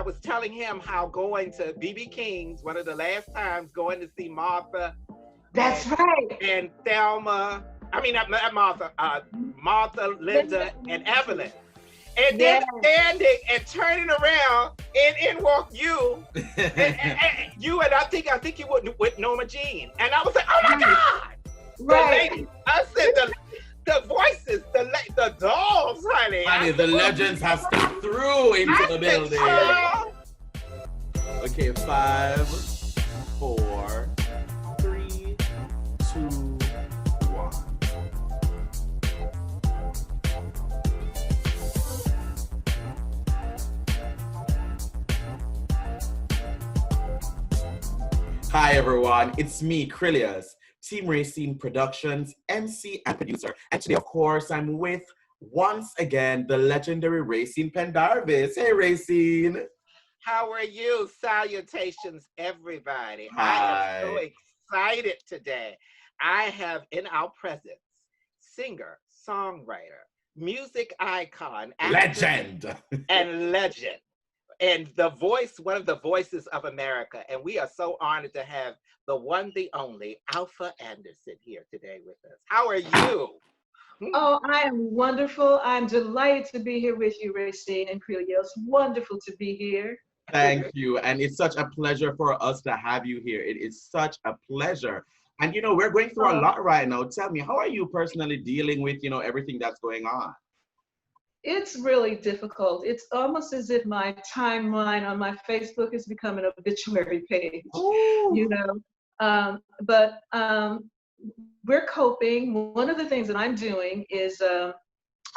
was telling him how going to BB King's, one of the last times going to see Martha That's and, right. and Thelma. I mean, not Martha, Martha, Linda, and Evelyn. And then standing and turning around, and in walked you, and you, and I think you would with Norma Jean, and I was like, oh my God, Right. the lady. I said the voices, the dolls, honey. Honey, the legends have stepped through into the building. Okay, 5, 4, 3, 2, 1. Hi everyone, it's me, Krylios, Team Rayceen Productions, MC and producer. And today, of course, I'm with, once again, the legendary Rayceen Pendarvis. Hey, Rayceen. How are you? Salutations, everybody. Hi. I am so excited today. I have in our presence singer, songwriter, music icon, Legend. and legend. And the voice, one of the voices of America. And we are so honored to have the one, the only, Alfa Anderson here today with us. How are you? Oh, I am wonderful. I'm delighted to be here with you, Rayceen and Krylios. Wonderful to be here. Thank you. And it's such a pleasure for us to have you here. It is such a pleasure. And, you know, we're going through a lot right now. Tell me, how are you personally dealing with, you know, everything that's going on? It's really difficult. It's almost as if my timeline on my Facebook has become an obituary page, you know. But we're coping. One of the things that I'm doing is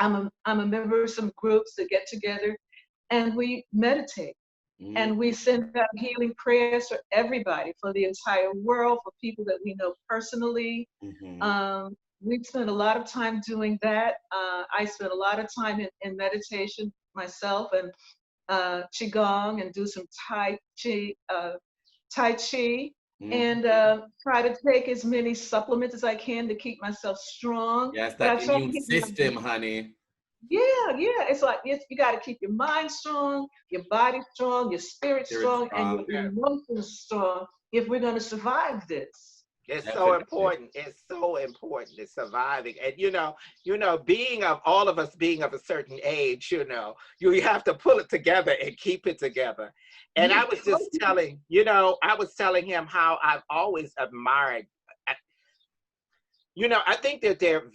I'm a member of some groups that get together and we meditate. And we send out healing prayers for everybody, for the entire world, for people that we know personally. We've spent a lot of time doing that. I spent a lot of time in meditation myself and Qigong and do some Tai Chi and try to take as many supplements as I can to keep myself strong. Yes, that immune system, honey. Yeah. It's like you got to keep your mind strong, your body strong, your spirit strong, and your emotions strong if we're going to survive this. It's so important. It's so important. It's surviving. And you know, being of all of us being of a certain age, you know, you have to pull it together and keep it together. And I was just telling, I was telling him how I've always admired, I think that there are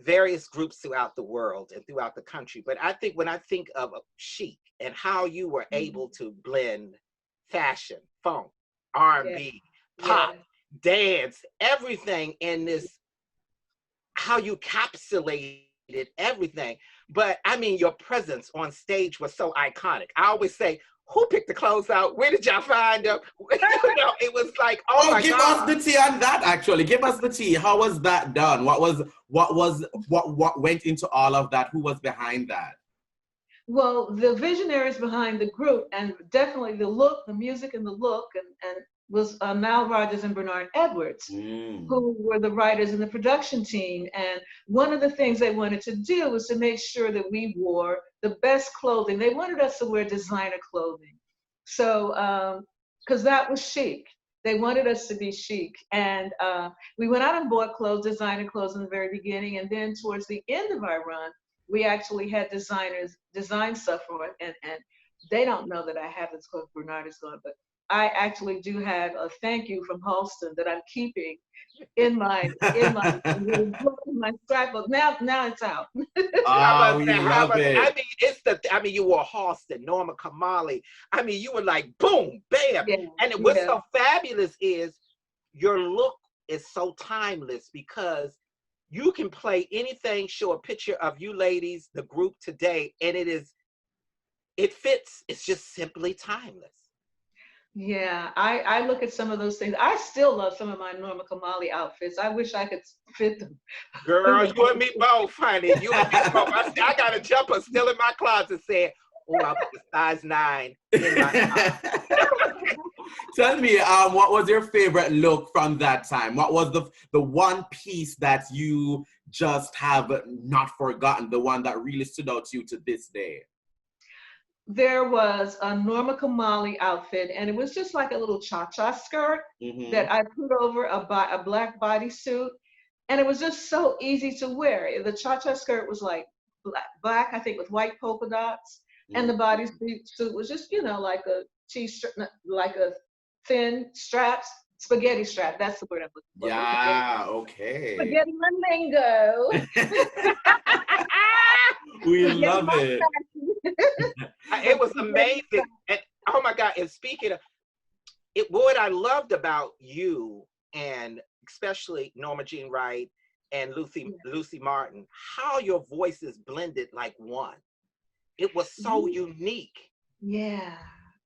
various groups throughout the world and throughout the country. But I think when I think of Chic and how you were able to blend fashion, funk, R&B, pop, dance, everything in this, how you encapsulated everything. But I mean, your presence on stage was so iconic. I always say, who picked the clothes out? Where did y'all find them? It was like, oh my God. Give us the tea on that, actually. Give us the tea. How was that done? What went into all of that? Who was behind that? Well, the visionaries behind the group, and definitely the look, the music and the look, and was Nile Rodgers and Bernard Edwards, who were the writers and the production team. And one of the things they wanted to do was to make sure that we wore the best clothing. They wanted us to wear designer clothing. So, because that was chic. They wanted us to be chic. And we went out and bought clothes, designer clothes in the very beginning. And then towards the end of our run, we actually had designers design stuff for it. And they don't know that I have this clothes Bernard is going, but I actually do have a thank you from Halston that I'm keeping in my scrapbook. Now it's out. Oh, we love it. I mean, you were Halston, Norma Kamali. I mean, you were like boom, bam. Yeah, and what's so fabulous is your look is so timeless because you can play anything, show a picture of you ladies, the group today, and it fits. It's just simply timeless. Yeah, I look at some of those things. I still love some of my Norma Kamali outfits. I wish I could fit them. Girl, you and me both, honey. You and me both. I got a jumper still in my closet saying, oh, I put the size 9 in my Tell me, what was your favorite look from that time? What was the one piece that you just have not forgotten, the one that really stood out to you to this day? there was a Norma Kamali outfit, and it was just like a little cha-cha skirt that I put over a black bodysuit, and it was just so easy to wear. The cha-cha skirt was like black, I think, with white polka dots, and the bodysuit was just, like a like a thin straps, spaghetti strap. That's the word I'm looking for. Yeah, okay. Spaghetti lingo. We love it. It was amazing. And oh my God, and speaking of it, what I loved about you, and especially Norma Jean Wright and Lucy Martin, how your voices blended like one. It was so unique. Yeah,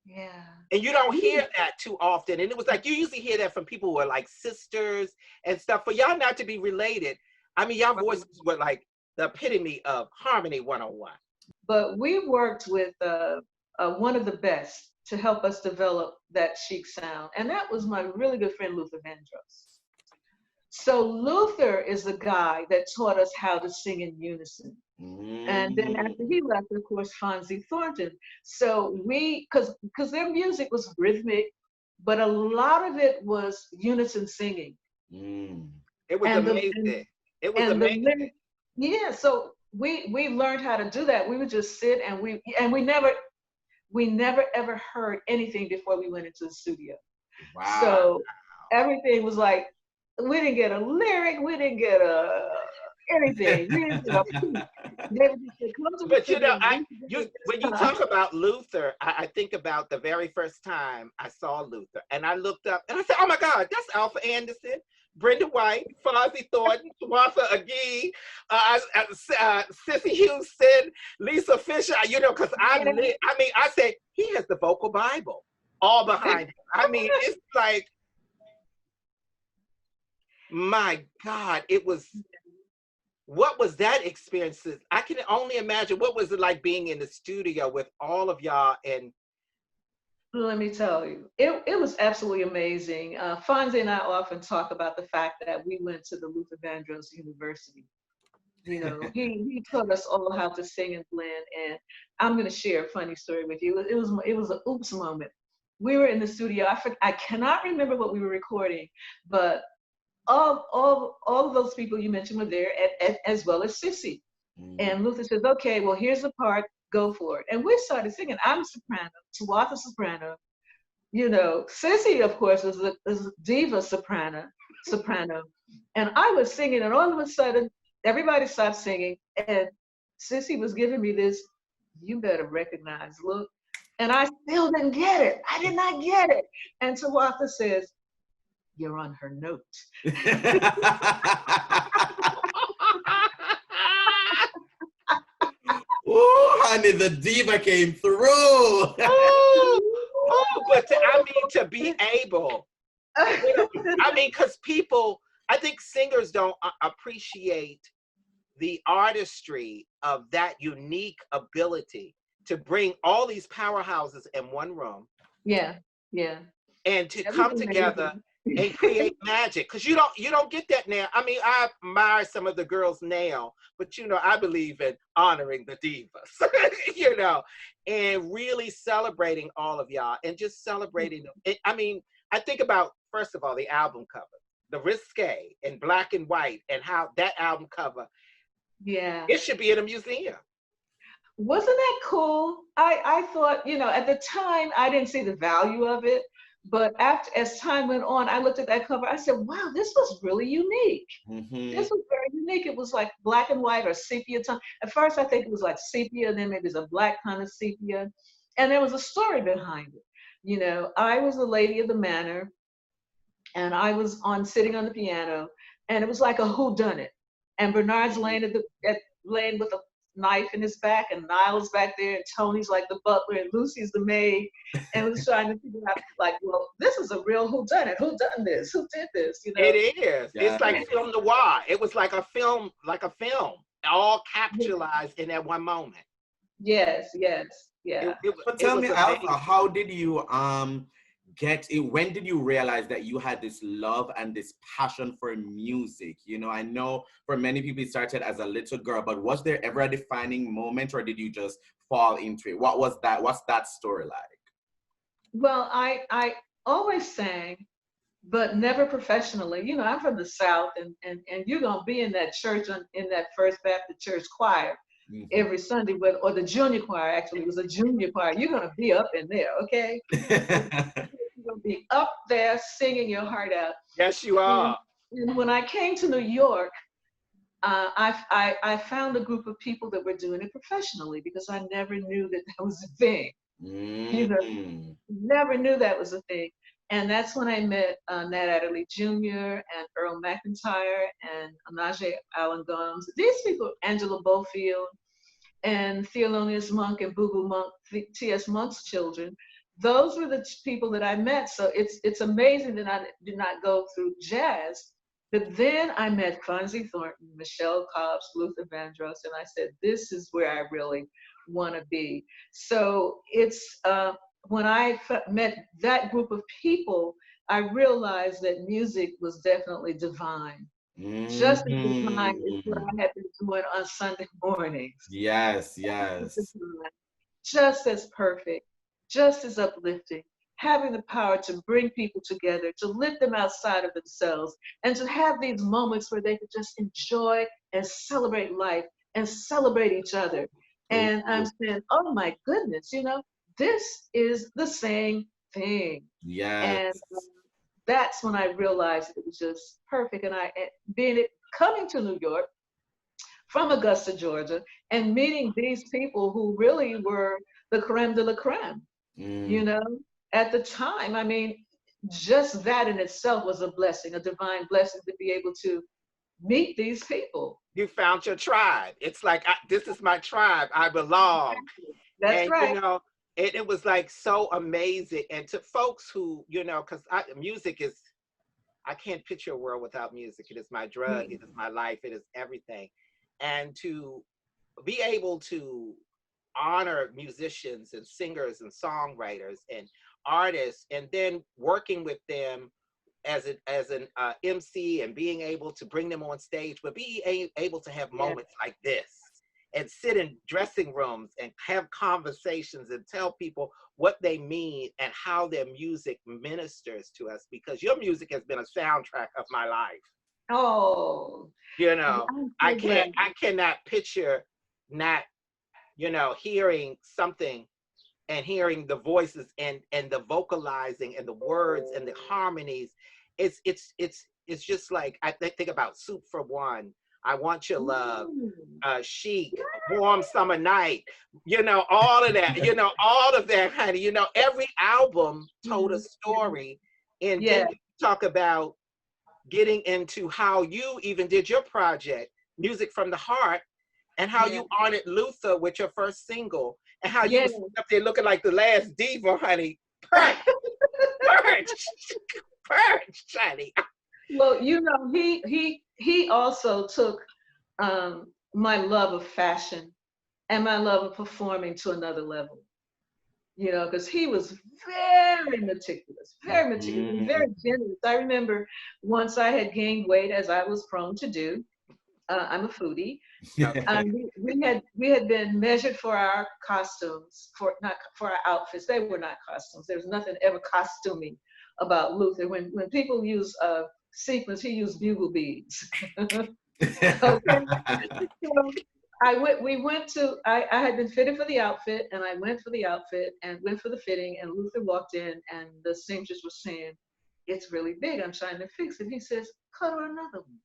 yeah. And you don't hear that too often. And it was like, you usually hear that from people who are like sisters and stuff. For y'all not to be related, I mean, y'all voices were like the epitome of Harmony 101. But we worked with one of the best to help us develop that Chic sound. And that was my really good friend, Luther Vandross. So Luther is the guy that taught us how to sing in unison. And then after he left, of course, Fonzie Thornton. So because their music was rhythmic, but a lot of it was unison singing. It was amazing. It was amazing. Yeah, so we learned how to do that. We would just sit and we never ever heard anything before we went into the studio. Wow. So everything was like, we didn't get a lyric, we didn't get anything. We didn't get a piece. But when you talk about Luther, I think about the very first time I saw Luther, and I looked up and I said, oh my God, that's Alfa Anderson, Brenda White, Fonzie Thornton, Martha Agee, Sissy Houston, Lisa Fisher, because I say, he has the vocal Bible all behind him. I mean, it's like, my God, what was that experience? I can only imagine. What was it like being in the studio with all of y'all? And let me tell you, it was absolutely amazing. Fonzie and I often talk about the fact that we went to the Luther Vandross University. He taught us all how to sing and blend. And I'm going to share a funny story with you. It was an oops moment. We were in the studio. I cannot remember what we were recording, but all of those people you mentioned were there, as well as Sissy. And Luther says, okay, well, here's the part, go for it. And we started singing. I'm a soprano, Tuatha soprano. Sissy, of course, is a diva soprano. And I was singing, and all of a sudden, everybody stopped singing, and Sissy was giving me this, you better recognize look. And I still didn't get it. I did not get it. And Tuatha says, you're on her note. Oh, honey, the diva came through. But to be able, because people, I think singers don't appreciate the artistry of that unique ability to bring all these powerhouses in one room. Yeah. And to come together and create magic, because you don't get that now. I mean, I admire some of the girls now, but I believe in honoring the divas, and really celebrating all of y'all and just celebrating them. I mean, I think about, first of all, the album cover, the risque in black and white, and how that album cover, it should be in a museum. Wasn't that cool? I thought, at the time I didn't see the value of it. But as time went on, I looked at that cover. I said, wow, this was really unique. This was very unique. It was like black and white or sepia tone. At first, I think it was like sepia, and then maybe it's a black kind of sepia. And there was a story behind it. I was the lady of the manor, and I was sitting on the piano, and it was like a whodunit. And Bernard's laying with a knife in his back, and Niall's back there, and Tony's like the butler, and Lucy's the maid, and was trying to figure out, like, well, this is a real whodunit. Who done this? Who did this? It is. Yeah. It's like film noir. It was like a film, all capitalized in that one moment. Yes. But tell me, Alfa, how did you get it? When did you realize that you had this love and this passion for music? I know for many people it started as a little girl, but was there ever a defining moment, or did you just fall into it? What's that story like? Well, I always sang, but never professionally. You know, I'm from the South, and you're gonna be in that church in that First Baptist Church choir every Sunday, or the junior choir. Actually, it was a junior choir. You're gonna be up in there, okay? You're gonna be up there singing your heart out. Yes, you are. And when I came to New York, I found a group of people that were doing it professionally, because I never knew that was a thing. You know, never knew that was a thing. And that's when I met Nat Adderley Jr. and Earl McIntyre and Najee Allen Gumbs. These people, Angela Bofield and Thelonious Monk and Boo Boo Monk, T.S. Monk's children. Those were the people that I met. So it's amazing that I did not go through jazz. But then I met Fonzie Thornton, Michelle Cobbs, Luther Vandross, and I said, this is where I really want to be. So it's when I met that group of people, I realized that music was definitely divine. Just as divine as what I had been doing on Sunday mornings. Yes. Just as perfect, just as uplifting, having the power to bring people together, to lift them outside of themselves, and to have these moments where they could just enjoy and celebrate life and celebrate each other. And I'm saying, oh my goodness, you know, this is the same thing. Yes. And that's when I realized it was just perfect. And coming to New York from Augusta, Georgia, and meeting these people who really were the creme de la creme, you know, at the time. I mean, just that in itself was a blessing, a divine blessing, to be able to meet these people. You found your tribe. It's like, this is my tribe. I belong. That's right. You know, it was like so amazing. And to folks who, you know, because music is, I can't picture a world without music. It is my drug. It is my life. It is everything. And to be able to honor musicians and singers and songwriters and artists, and then working with them as an MC, and being able to bring them on stage, but be able to have moments like this, and sit in dressing rooms and have conversations and tell people what they mean and how their music ministers to us, because your music has been a soundtrack of my life. Oh, you know, I cannot picture not, you know, hearing something and hearing the voices and the vocalizing and the words and the harmonies. It's just like, I think about Soup for One, I Want Your Love, Chic, Warm Summer Night, you know, all of that, you know, all of that, honey. You know, every album told a story. And then you talk about getting into how you even did your project, Music from the Heart, and how you honored Luther with your first single, and how you was up there looking like the last diva, honey. Purge, honey. Well, you know, he also took my love of fashion and my love of performing to another level. You know, because he was very meticulous, very generous. I remember once I had gained weight, as I was prone to do. I'm a foodie. We had been measured for our costumes, not for our outfits. They were not costumes. There was nothing ever costuming about Luther. When people use sequins, he used bugle beads. Okay. So I had been fitted for the outfit, and I went for the outfit and went for the fitting, and Luther walked in, and the seamstress was saying, "It's really big, I'm trying to fix it." He says, "Cut her another one."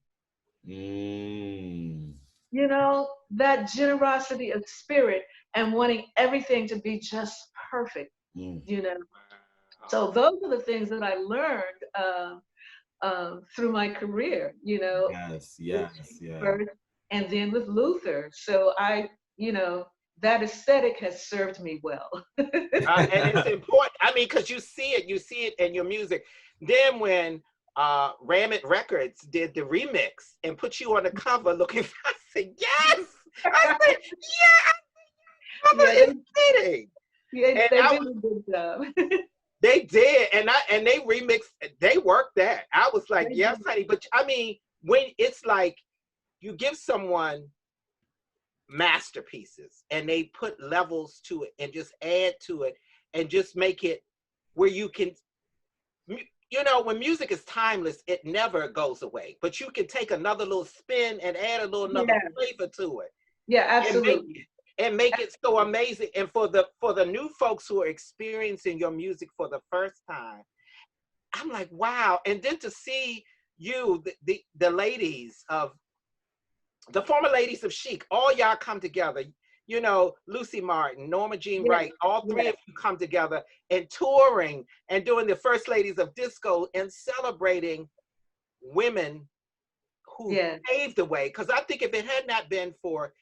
You know, that generosity of spirit and wanting everything to be just perfect, you know. So those are the things that I learned through my career, you know. First, and then with Luther. So you know, that aesthetic has served me well. And it's important. I mean, because you see it in your music. Then when Ramit Records did the remix and put you on the cover looking, I said, yes! I said, yeah! Mother is kidding. Yeah, they did a good job. They did, and they remixed, they worked that. I was like, yes, honey. But I mean, when it's like, you give someone masterpieces, and they put levels to it and just add to it and just make it where you can, when music is timeless, it never goes away, but you can take another little spin and add another flavor to it. Yeah, absolutely. And make it so amazing. And for the new folks who are experiencing your music for the first time, I'm like, wow. And then to see you, the ladies of, the former ladies of Chic, all y'all come together, Lucy Martin, Norma Jean Wright, all three of you come together and touring and doing the First Ladies of Disco and celebrating women who paved the way. Because I think if it had not been for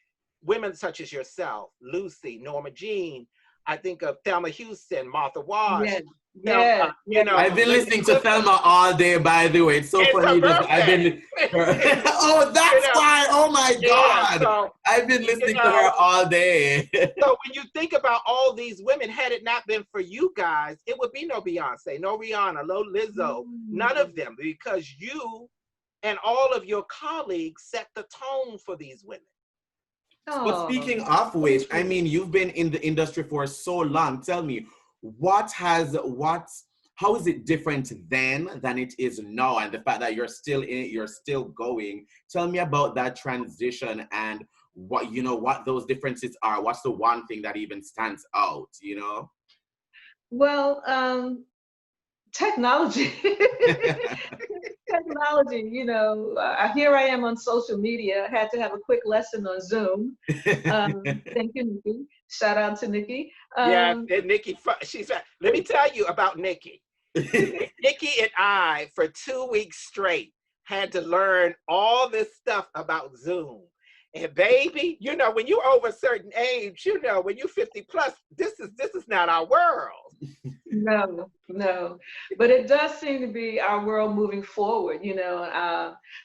women such as yourself, Lucy, Norma Jean, I think of Thelma Houston, Martha Wash. I've been listening to Thelma all day, by the way. It's so funny that I've been. Oh, that's why. Oh my God. So, I've been listening to her all day. So when you think about all these women, had it not been for you guys, it would be no Beyonce, no Rihanna, no Lizzo, none of them, because you and all of your colleagues set the tone for these women. But speaking of which, I mean, you've been in the industry for so long. Tell me, how is it different then than it is now? And the fact that you're still in it, you're still going. Tell me about that transition and what those differences are. What's the one thing that even stands out, Well, technology. Technology, here I am on social media. I had to have a quick lesson on Zoom. Thank you, Nikki. Shout out to Nikki. And Nikki, let me tell you about Nikki. Nikki and I, for 2 weeks straight, had to learn all this stuff about Zoom. And baby, when you're over a certain age, when you're 50 plus, this is not our world. No, but it does seem to be our world moving forward,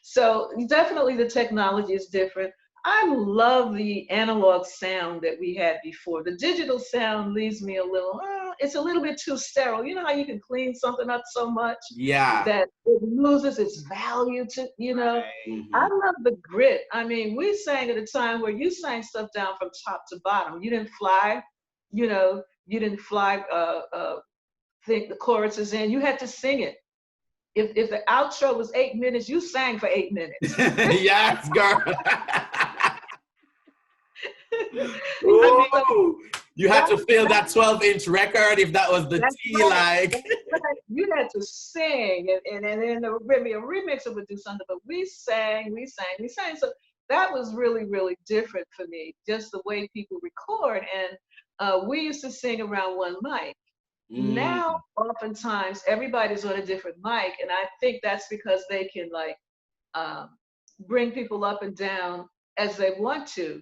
so definitely the technology is different. I love the analog sound that we had before. The digital sound leaves me a little, it's a little bit too sterile. You know how you can clean something up so much that it loses its value to, Right. I love the grit. I mean, we sang at a time where you sang stuff down from top to bottom. You didn't fly, think the chorus is in. You had to sing it. If the outro was 8 minutes, you sang for 8 minutes. Yes, girl. You had to fill that 12-inch record if that was the T, right. You had to sing, and then a remixer would do something, but we sang. So that was really, really different for me, just the way people record. And we used to sing around one mic. Now, oftentimes, everybody's on a different mic, and I think that's because they can bring people up and down as they want to,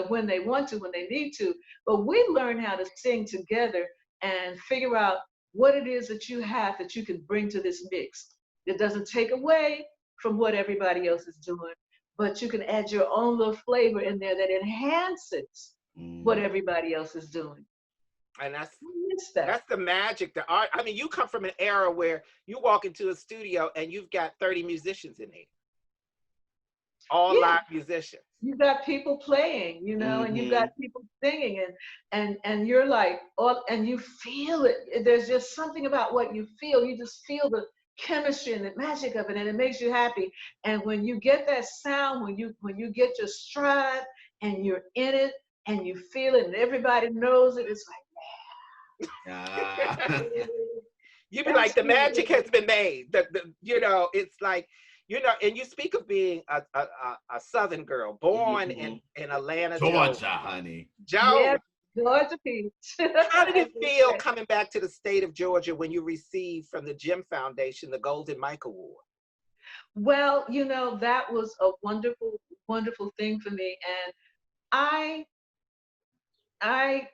when they want to, when they need to. But we learn how to sing together and figure out what it is that you have that you can bring to this mix. It doesn't take away from what everybody else is doing, but you can add your own little flavor in there that enhances what everybody else is doing. And that's the magic, the art. I mean, you come from an era where you walk into a studio and you've got 30 musicians in there, all live musicians. You got people playing, and you've got people singing, and you're like, and you feel it. There's just something about what you feel. You just feel the chemistry and the magic of it, and it makes you happy. And when you get that sound, when you get your stride and you're in it and you feel it, and everybody knows it, it's like, you be like, the magic has been made. It's like, and you speak of being a Southern girl, born in Atlanta, Georgia, honey. Georgia Peach. How did it feel coming back to the state of Georgia when you received from the Jim Foundation the Golden Mike Award? Well, that was a wonderful, wonderful thing for me, and I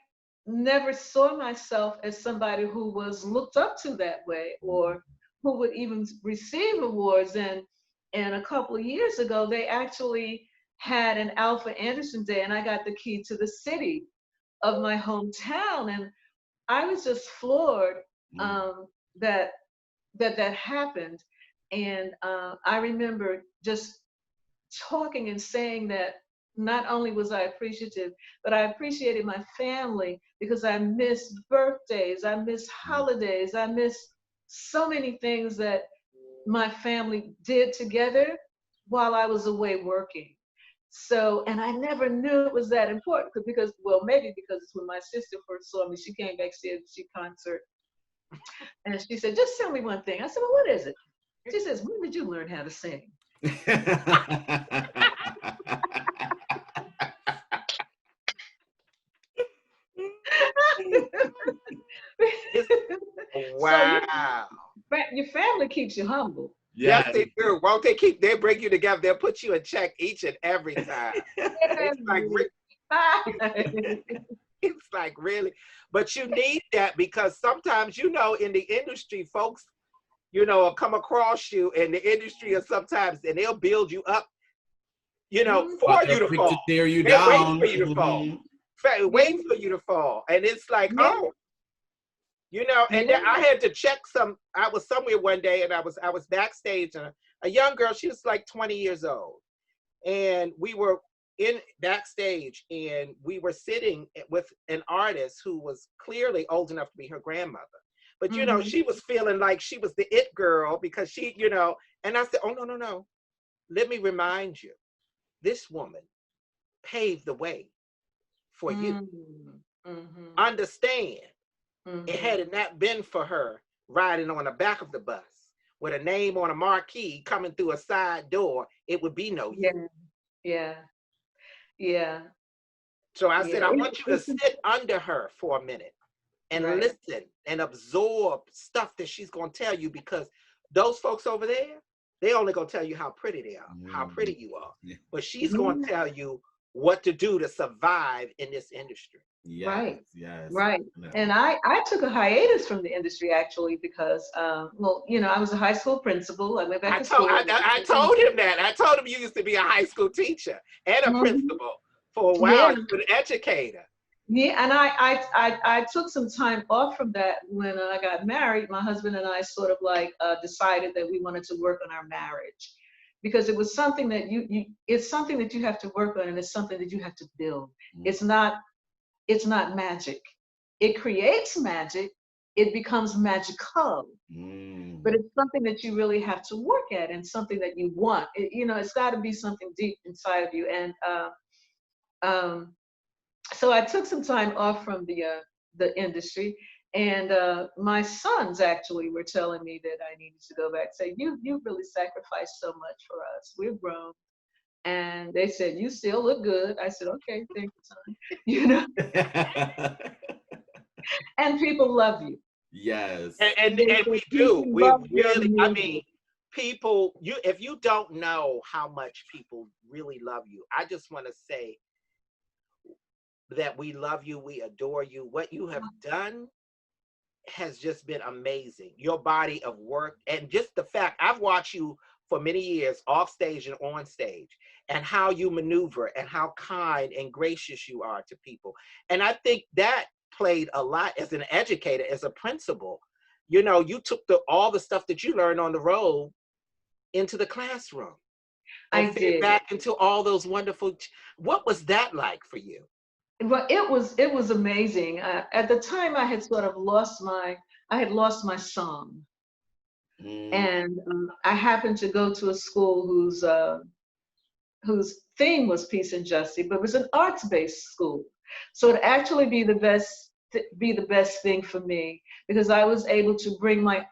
never saw myself as somebody who was looked up to that way, or who would even receive awards. And a couple of years ago, they actually had an Alfa Anderson Day, and I got the key to the city of my hometown, and I was just floored that happened. And I remember just talking and saying that not only was I appreciative, but I appreciated my family because I missed birthdays, I missed holidays, I missed so many things that my family did together while I was away working. So, and I never knew it was that important because, well, maybe because it's when my sister first saw me, she came back to a Chic concert and she said, just tell me one thing. I said, well, what is it? She says, when did you learn how to sing? Wow. So your family keeps you humble. Yes, they do. Won't they they bring you together? They'll put you in check each and every time. It's like, it's like really, but you need that because sometimes, you know, in the industry, folks, you know, will come across you in the industry, or sometimes, and they'll build you up, you know, for you to fall. Tear you They're down. waiting for you to fall. Waiting for you to fall, and it's like, oh. You know, and then I had to check I was somewhere one day and I was backstage, and a young girl, she was like 20 years old. And we were in backstage and we were sitting with an artist who was clearly old enough to be her grandmother. But, you know, she was feeling like she was the it girl because she, you know, and I said, oh, no, no, no. Let me remind you, this woman paved the way for you. Understand. It had it not been for her riding on the back of the bus with a name on a marquee coming through a side door, it would be no you. Yeah. So I said, I want you to sit under her for a minute and listen and absorb stuff that she's going to tell you, because those folks over there, they only going to tell you how pretty they are, how pretty you are. But she's going to tell you what to do to survive in this industry. Right. And I took a hiatus from the industry actually because, well, you know, I was a high school principal. I went back to school. I told him that. I told him you used to be a high school teacher and a principal for a while. You were an educator. Yeah, and I took some time off from that when I got married. My husband and I sort of like decided that we wanted to work on our marriage, because it was something that it's something that you have to work on, and it's something that you have to build. It's not magic. It creates magic. It becomes magical. But it's something that you really have to work at, and something that you want. You know, it's got to be something deep inside of you. And so I took some time off from the industry, and my sons actually were telling me that I needed to go back. Say, you really sacrificed so much for us. We're grown. And they said, you still look good. I said, okay, thank you, son. You know? And people love you. Yes. And we do. We really, I mean, people, if you don't know how much people really love you, I just want to say that we love you, we adore you. What you have done has just been amazing. Your body of work, and just the fact, I've watched you for many years off stage and on stage, and how you maneuver and how kind and gracious you are to people. And I think that played a lot as an educator, as a principal. You know, you took all the stuff that you learned on the road into the classroom. I did. Back into all those wonderful, what was that like for you? Well, it was amazing. At the time I had sort of lost my song. And I happened to go to a school whose theme was peace and justice, but it was an arts-based school. So it'd actually be the best thing for me, because I was able to bring my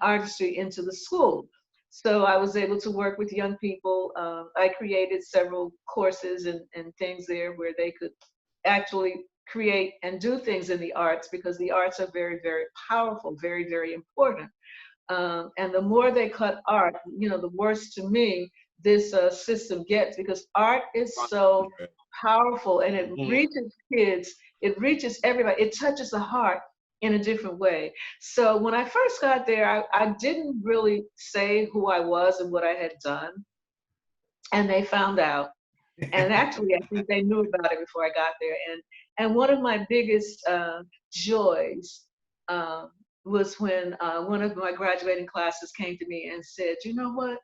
artistry into the school. So I was able to work with young people. I created several courses and things there where they could actually create and do things in the arts, because the arts are very, very powerful, very, very important. And the more they cut art, you know, the worse to me this system gets, because art is so powerful, and it reaches kids, it reaches everybody, it touches the heart in a different way. So when I first got there, I didn't really say who I was and what I had done, and they found out. And actually, I think they knew about it before I got there. And one of my biggest joys was when one of my graduating classes came to me and said, you know what,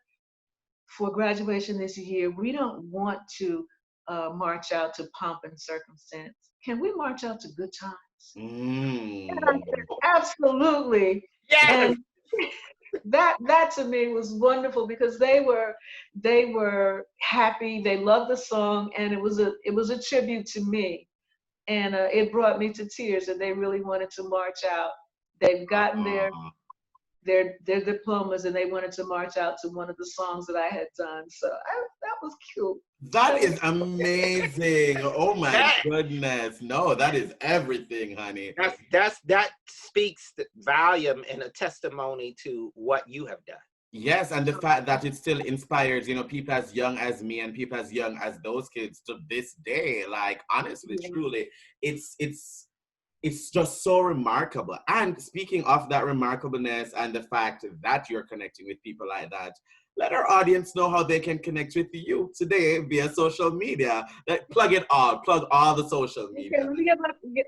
for graduation this year, we don't want to march out to Pomp and Circumstance. Can we march out to Good Times? Mm. And I said, absolutely. Yes. And that to me was wonderful because they were happy. They loved the song, and it was a tribute to me, and it brought me to tears. And they really wanted to march out. They've gotten their diplomas, and they wanted to march out to one of the songs that I had done. So that was cute. That is amazing. Oh my goodness. No, that is everything, honey. That speaks the volume and a testimony to what you have done. Yes, and the fact that it still inspires, people as young as me and people as young as those kids to this day. Like, honestly, truly, it's just so remarkable. And speaking of that remarkableness and the fact that you're connecting with people like that, let our audience know how they can connect with you today via social media. Plug all the social media. Okay,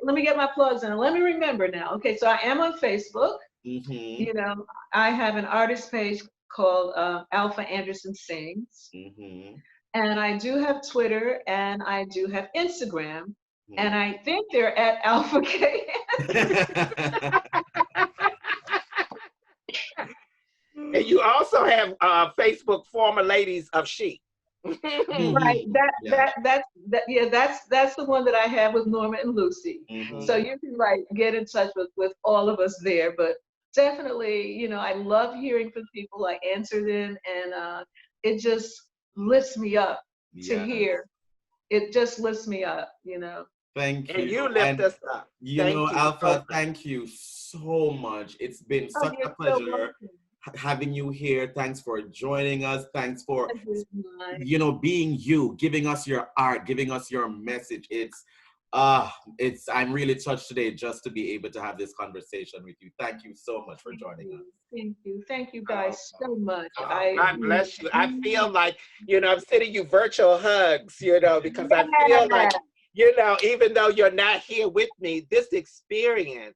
let me get my plugs in. Let me remember now. Okay, so I am on Facebook. Mm-hmm. I have an artist page called Alfa Anderson Sings. Mm-hmm. And I do have Twitter, and I do have Instagram. And I think they're at Alpha K. And you also have Facebook former ladies of Chic. Right. That's the one that I have with Norma and Lucy. Mm-hmm. So you can get in touch with all of us there. But definitely, I love hearing from people. I answer them, and it just lifts me up to hear. It just lifts me up, Thank you. And you lift us up. Alpha, thank you so much. It's been such a pleasure having you here. Thanks for joining us. Thanks for, being you, giving us your art, giving us your message. I'm really touched today just to be able to have this conversation with you. Thank you so much for joining us. Thank you guys so much. God bless you. I feel like, I'm sending you virtual hugs, because I feel like, even though you're not here with me, this experience,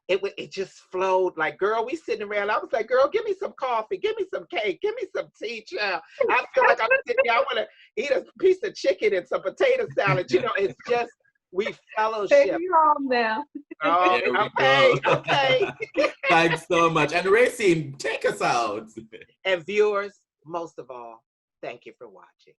it just flowed. Like, girl, we sitting around. I was like, girl, give me some coffee, give me some cake, give me some tea, child. I feel like I'm sitting here. I want to eat a piece of chicken and some potato salad. It's just, we fellowship. Take me home now. Oh, okay. Thanks so much. And Rayceen, take us out. And viewers, most of all, thank you for watching.